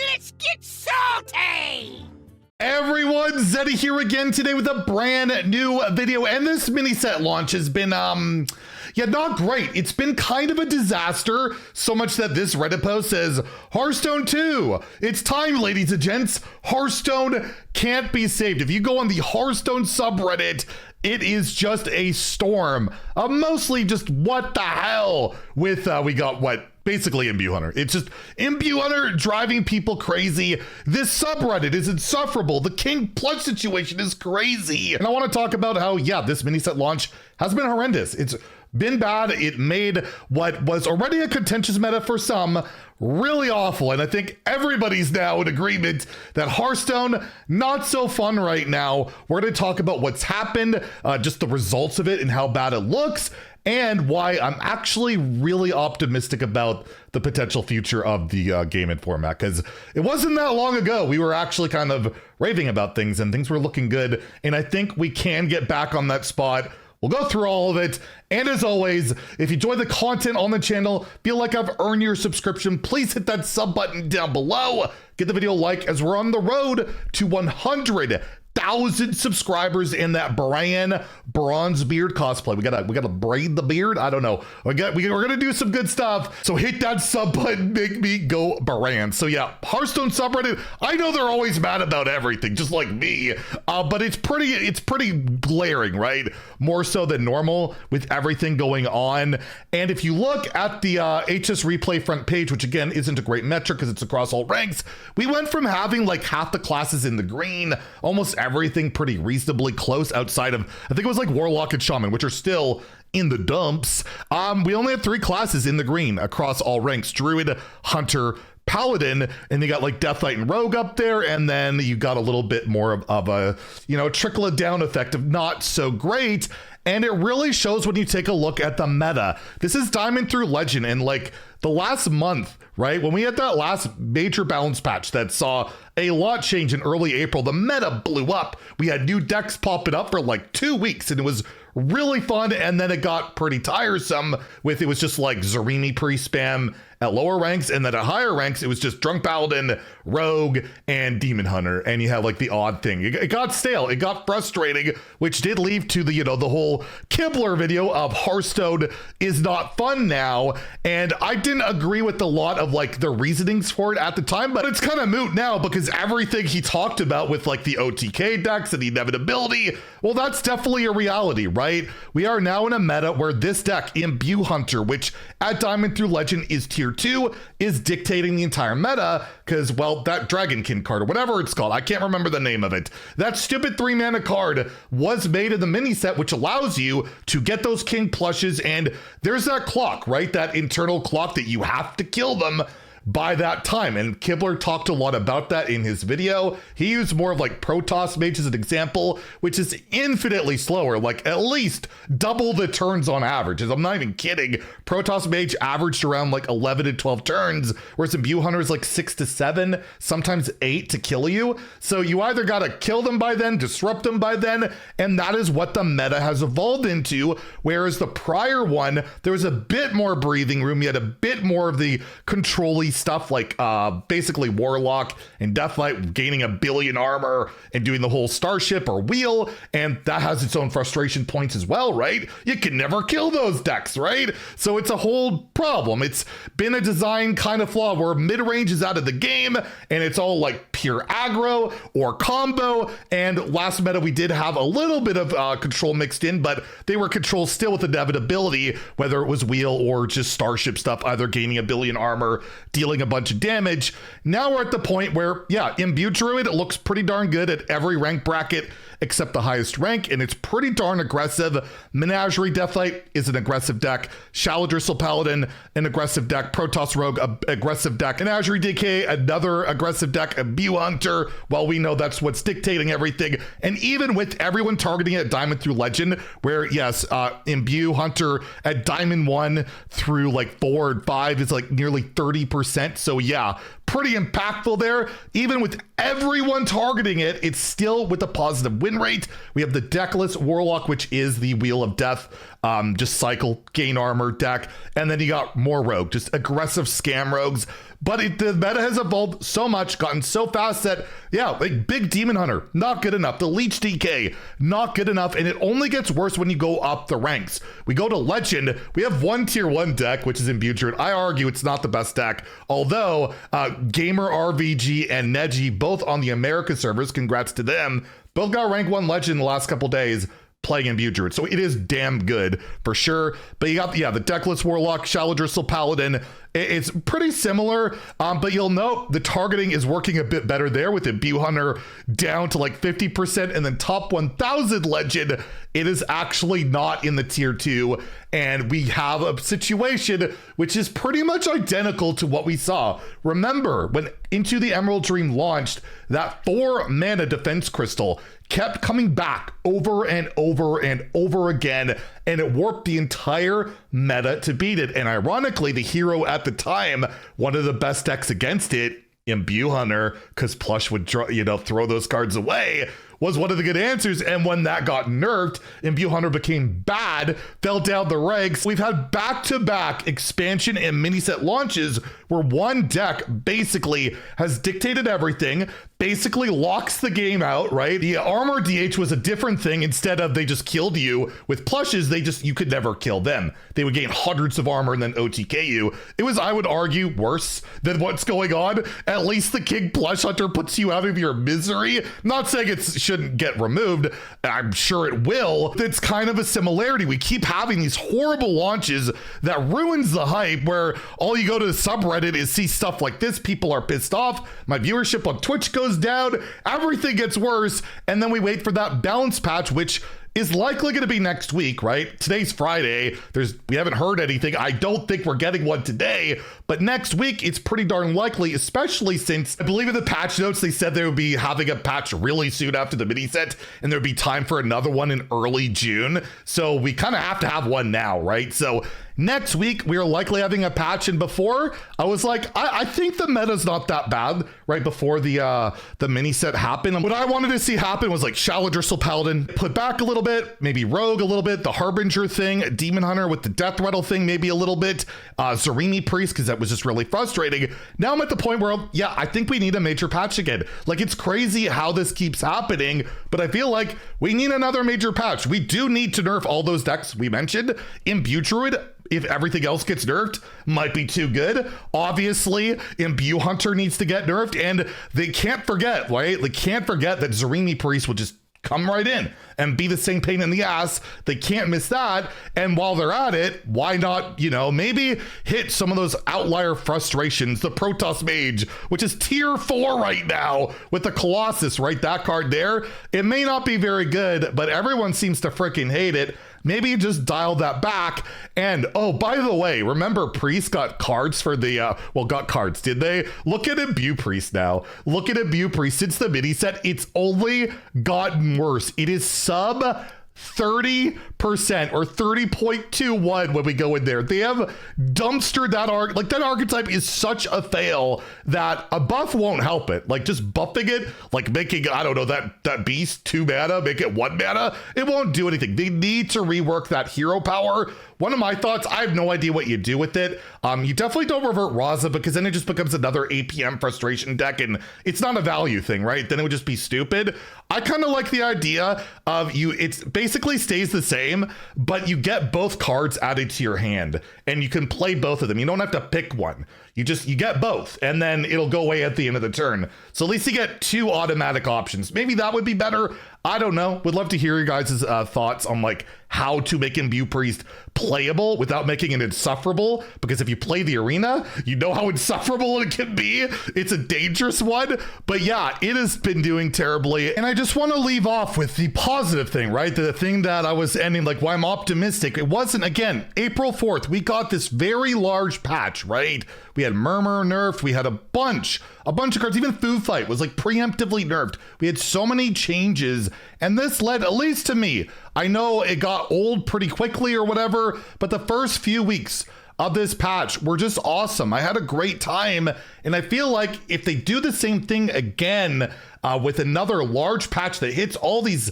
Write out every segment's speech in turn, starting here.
Let's get salty! Everyone, Zeddy here again today with a brand new video, and this mini set launch has been, yeah, not great. It's been kind of a disaster, so much that this Reddit post says, Hearthstone 2, it's time, ladies and gents. Hearthstone can't be saved. If you go on the Hearthstone subreddit, it is just a storm of mostly just what the hell with, we got what? Basically Imbue Hunter. It's just Imbue Hunter driving people crazy. This subreddit is insufferable. The King Plush situation is crazy. And I want to talk about how, yeah, this mini set launch has been horrendous. It's been bad. It made what was already a contentious meta for some really awful. And I think everybody's now in agreement that Hearthstone, not so fun right now. We're going to talk about what's happened, just the results of it and how bad it looks, and why I'm actually really optimistic about the potential future of the game and format, because it wasn't that long ago we were actually kind of raving about things and things were looking good, and I think we can get back on that spot. We'll go through all of it, and as always, if you enjoy the content on the channel, feel like I've earned your subscription, please hit that sub button down below. Give the video a like as we're on the road to 100,000 subscribers in that brand bronze beard cosplay. We gotta braid the beard. I don't know. We're gonna do some good stuff. So hit that sub button, make me go brand. So yeah, Hearthstone subreddit. I know they're always mad about everything, just like me. But it's pretty glaring, right? More so than normal with everything going on. And if you look at the HS replay front page, which again isn't a great metric because it's across all ranks, we went from having like half the classes in the green, almost everything pretty reasonably close outside of, I think it was like Warlock and Shaman, which are still in the dumps. We only have 3 classes in the green across all ranks: Druid, Hunter, Paladin, and you got like Death Knight and Rogue up there, and then you got a little bit more of a, you know, trickle it down effect of not so great. And it really shows when you take a look at the meta. This is Diamond through Legend, and like the last month, right? When we had that last major balance patch that saw a lot change in early April, the meta blew up. We had new decks popping up for like 2 weeks, and it was really fun. And then it got pretty tiresome with, it was just like Zarimi pre-spam at lower ranks, and then at higher ranks, it was just Drunk Paladin, Rogue, and Demon Hunter, and you have like the odd thing. It got stale, it got frustrating, which did lead to the, you know, the whole Kibler video of Hearthstone is not fun now, and I didn't agree with a lot of like the reasonings for it at the time, but it's kind of moot now because everything he talked about with like the OTK decks and the inevitability, well, that's definitely a reality, right? We are now in a meta where this deck, Imbue Hunter, which at Diamond through Legend is tier 2, is dictating the entire meta because, well, that Dragonkin card or whatever it's called, I can't remember the name of it, that stupid 3-mana card was made in the mini set, which allows you to get those King Plushes, and there's that clock, right? That internal clock that you have to kill them by that time. And Kibler talked a lot about that in his video. He used more of like Protoss Mage as an example, which is infinitely slower, like at least double the turns on average. I'm not even kidding. Protoss Mage averaged around like 11 to 12 turns, whereas Imbue Hunter is like 6 to 7, sometimes 8 to kill you. So you either gotta kill them by then, disrupt them by then, and that is what the meta has evolved into. Whereas the prior one, there was a bit more breathing room. You had a bit more of the control-y stuff, like basically Warlock and Death Knight gaining 1 billion armor and doing the whole starship or wheel, and that has its own frustration points as well, right? You can never kill those decks, right? So it's a whole problem. It's been a design kind of flaw where mid-range is out of the game and it's all like pure aggro or combo. And last meta we did have a little bit of control mixed in, but they were controlled still with inevitability, whether it was wheel or just starship stuff, either gaining 1 billion armor, dealing a bunch of damage. Now we're at the point where, yeah, Imbue Druid looks pretty darn good at every rank bracket except the highest rank, and it's pretty darn aggressive. Menagerie Death Knight is an aggressive deck. Shallow Dristle Paladin, an aggressive deck. Protoss Rogue, an aggressive deck. Menagerie DK, another aggressive deck. Imbue Hunter, well, we know that's what's dictating everything. And even with everyone targeting it at Diamond through Legend, where yes, Imbue Hunter at Diamond 1 through like 4 and 5 is like nearly 30%. So yeah, pretty impactful there. Even with everyone targeting it, it's still with a positive win rate. We have the Deckless Warlock, which is the Wheel of Death just cycle, gain armor deck. And then you got more rogue, just aggressive scam rogues. But the meta has evolved so much, gotten so fast that, yeah, like big Demon Hunter, not good enough. The Leech DK, not good enough. And it only gets worse when you go up the ranks. We go to Legend, we have one tier 1 deck, which is Imbued Druid. I argue it's not the best deck. Although Gamer RVG and Neji, both on the America servers, congrats to them, both got rank 1 Legend in the last couple days playing Imbued Druid. So it is damn good for sure. But you got, yeah, the Deckless Warlock, Shallow Dristle Paladin. It's pretty similar, but you'll note the targeting is working a bit better there with Imbued Hunter down to like 50%, and then top 1000 Legend, it is actually not in the tier 2, and we have a situation which is pretty much identical to what we saw. Remember, when Into the Emerald Dream launched, that 4 mana defense crystal kept coming back over and over and over again, and it warped the entire meta to beat it. And ironically, the hero at the time, one of the best decks against it, Imbued Hunter, because Plush would throw those cards away, was one of the good answers. And when that got nerfed, Imbued Hunter became bad, fell down the ranks. We've had back-to-back expansion and mini set launches where one deck basically has dictated everything, basically locks the game out, right? The armor DH was a different thing. Instead of they just killed you with plushes, you could never kill them. They would gain hundreds of armor and then OTK you. It was, I would argue, worse than what's going on. At least the King Plush Hunter puts you out of your misery. Not saying it shouldn't get removed. I'm sure it will. It's kind of a similarity. We keep having these horrible launches that ruins the hype, where all you go to the subreddit is see stuff like this. People are pissed off. My viewership on Twitch goes down, everything gets worse, and then we wait for that balance patch, which is likely going to be next week, right? Today's Friday. We haven't heard anything. I don't think we're getting one today, but next week it's pretty darn likely, especially since I believe in the patch notes they said they would be having a patch really soon after the mini set, and there'd be time for another one in early June. So we kind of have to have one now, right? So next week, we are likely having a patch, and before, I was like, I think the meta's not that bad, right before the mini set happened. And what I wanted to see happen was like Shallow Dristle Paladin put back a little bit, maybe Rogue a little bit, the Harbinger thing, Demon Hunter with the Death Rattle thing maybe a little bit, Zarimi Priest, because that was just really frustrating. Now I'm at the point where, yeah, I think we need a major patch again. Like, it's crazy how this keeps happening, but I feel like we need another major patch. We do need to nerf all those decks we mentioned. Imbued Druid, if everything else gets nerfed, might be too good. Obviously, Imbued Hunter needs to get nerfed, and they can't forget, right? They can't forget that Zarimi Priest will just come right in and be the same pain in the ass. They can't miss that. And while they're at it, why not, maybe hit some of those outlier frustrations, the Protoss Mage, which is tier 4 right now with the Colossus, right? That card there. It may not be very good, but everyone seems to freaking hate it. Maybe just dial that back. And, oh, by the way, remember Priest got cards for the, got cards, did they? Look at Imbued Priest now. Look at Imbued Priest. Since the mini set, it's only gotten worse. It is sub 30% or 30.21 when we go in there. They have dumpstered that that archetype is such a fail that a buff won't help it. Like, just buffing it, like making, I don't know, that beast 2 mana, make it 1 mana, it won't do anything. They need to rework that hero power. One of my thoughts, I have no idea what you do with it. You definitely don't revert Raza, because then it just becomes another APM frustration deck, and it's not a value thing, right? Then it would just be stupid. I kind of like the idea of it's basically stays the same, but you get both cards added to your hand, and you can play both of them. You don't have to pick one. You get both, and then it'll go away at the end of the turn. So at least you get 2 automatic options. Maybe that would be better. I don't know. Would love to hear your guys' thoughts on like how to make Imbued Priest playable without making it insufferable, because if you play the arena, you know how insufferable it can be. It's a dangerous one, but yeah, it has been doing terribly. And I just want to leave off with the positive thing, right? The thing that I was ending, like, why I'm optimistic. It wasn't, again, April 4th, we got this very large patch, right? We had Murmur nerfed, we had a bunch of cards, even Food Fight was like preemptively nerfed. We had so many changes, and this led, at least to me, I know it got old pretty quickly or whatever, but the first few weeks of this patch were just awesome. I had a great time, and I feel like if they do the same thing again with another large patch that hits all these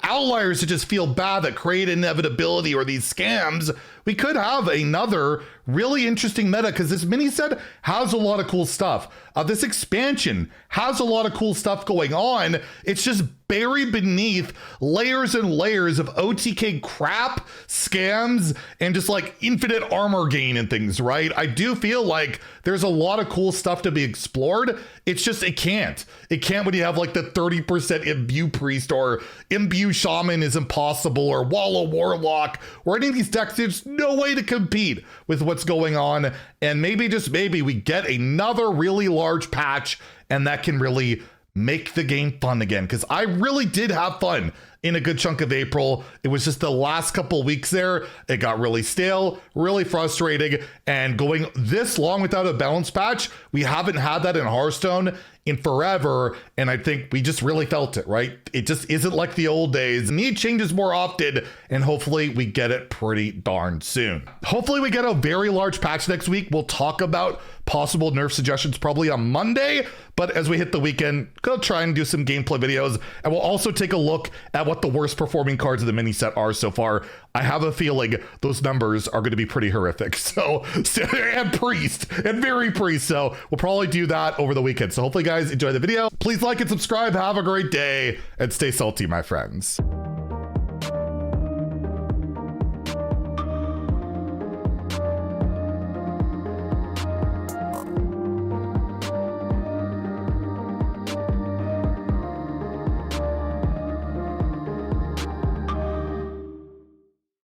outliers that just feel bad, that create inevitability or these scams, we could have another really interesting meta, because this mini set has a lot of cool stuff. This expansion has a lot of cool stuff going on. It's just buried beneath layers and layers of OTK crap, scams, and just like infinite armor gain and things, right? I do feel like there's a lot of cool stuff to be explored. It's just, it can't when you have like the 30% imbue priest or imbue shaman is impossible, or wallow warlock, or any of these decks. There's no way to compete with what's going on. And maybe, just maybe, we get another really large patch and that can really make the game fun again, because I really did have fun in a good chunk of April. It was just the last couple weeks there, it got really stale, really frustrating, and going this long without a balance patch, we haven't had that in Hearthstone in forever, and I think we just really felt it, right? It just isn't like the old days. Need changes more often, and hopefully we get it pretty darn soon. Hopefully we get a very large patch next week. We'll talk about possible nerf suggestions probably on Monday, but as we hit the weekend, go try and do some gameplay videos, and we'll also take a look at what the worst performing cards of the mini set are so far. I have a feeling those numbers are going to be pretty horrific. So and priest, and very priest. So we'll probably do that over the weekend. So hopefully guys enjoy the video. Please like and subscribe. Have a great day and stay salty, my friends.